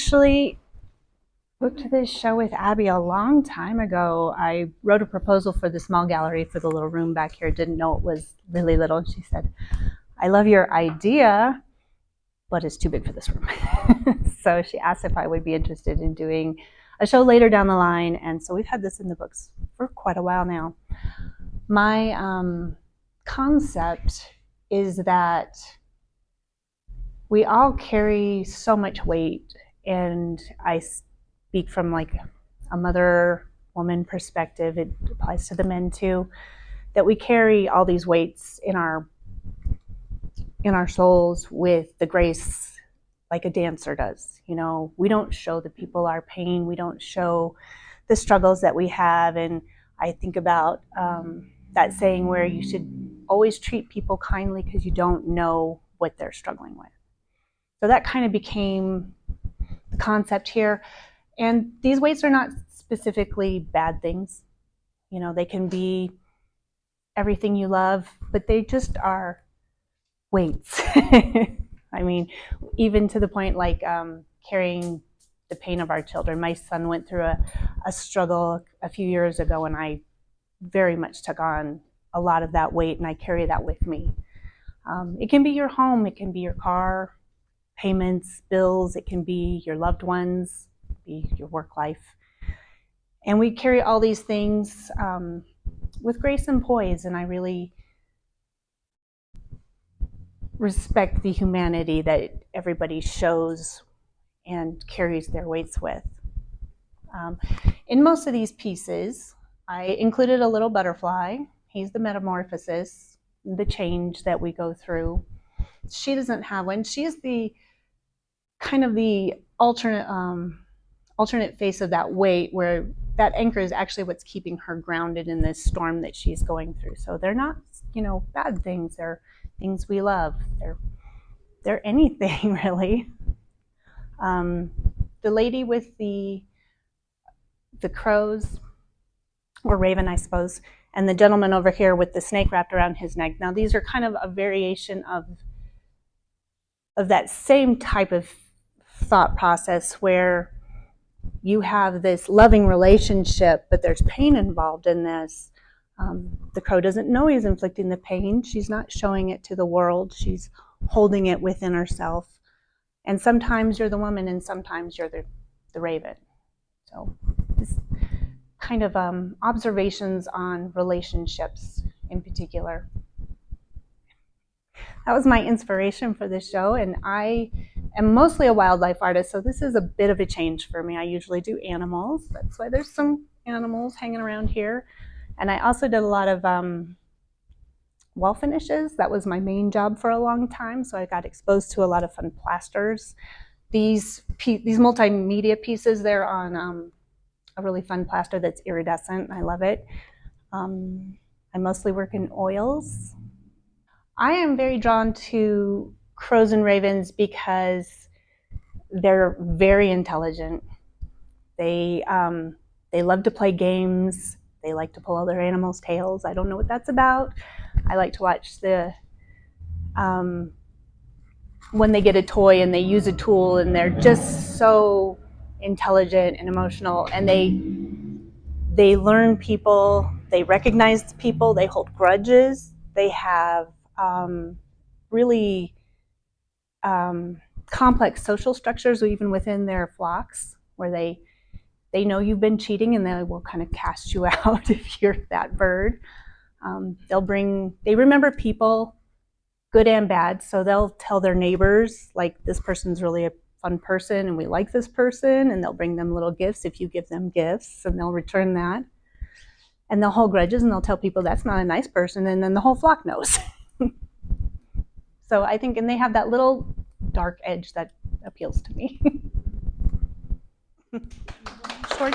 actually booked this show with Abby a long time ago. I wrote a proposal for the small gallery for the little room back here. Didn't know it was really little. And she said, I love your idea, but it's too big for this room. So she asked if I would be interested in doing a show later down the line. And so we've had this in the books for quite a while now. My concept is that we all carry so much weight, and I speak from like a mother woman perspective. It applies to the men too, that we carry all these weights in our souls with the grace like a dancer does. You know, we don't show the people our pain, we don't show the struggles that we have. And I think about that saying where you should always treat people kindly because you don't know what they're struggling with. So that kind of became the concept here. And these weights are not specifically bad things. You know, they can be everything you love, but they just are weights. I mean, even to the point like carrying the pain of our children. My son went through a struggle a few years ago, and I very much took on a lot of that weight, and I carry that with me. It can be your home, it can be your car, payments, bills, it can be your loved ones, be your work life. And we carry all these things with grace and poise, and I really respect the humanity that everybody shows and carries their weights with. In most of these pieces, I included a little butterfly. He's the metamorphosis, the change that we go through. She doesn't have one. She is the kind of the alternate face of that weight, where that anchor is actually what's keeping her grounded in this storm that she's going through. So they're not, you know, bad things. They're things we love. They're anything really. The lady with the crows, or raven, I suppose, and the gentleman over here with the snake wrapped around his neck. Now these are kind of a variation of that same type of thought process, where you have this loving relationship, but there's pain involved in this. The crow doesn't know he's inflicting the pain. She's not showing it to the world. She's holding it within herself. And sometimes you're the woman, and sometimes you're the raven. So this kind of observations on relationships in particular. That was my inspiration for this show, and I am mostly a wildlife artist, so this is a bit of a change for me. I usually do animals. That's why there's some animals hanging around here. And I also did a lot of wall finishes. That was my main job for a long time, so I got exposed to a lot of fun plasters. These multimedia pieces, they're on a really fun plaster that's iridescent. I love it. I mostly work in oils. I am very drawn to crows and ravens because they're very intelligent. They love to play games. They like to pull other animals' tails. I don't know what that's about. I like to watch when they get a toy and they use a tool, and they're just so intelligent and emotional, and they learn people, they recognize people, they hold grudges, they have really complex social structures even within their flocks, where they know you've been cheating, and they will kind of cast you out if you're that bird. They remember people, good and bad, so they'll tell their neighbors, like, this person's really a fun person and we like this person, and they'll bring them little gifts if you give them gifts, and they'll return that. And they'll hold grudges, and they'll tell people that's not a nice person, and then the whole flock knows. So I think, and they have that little dark edge that appeals to me. Short.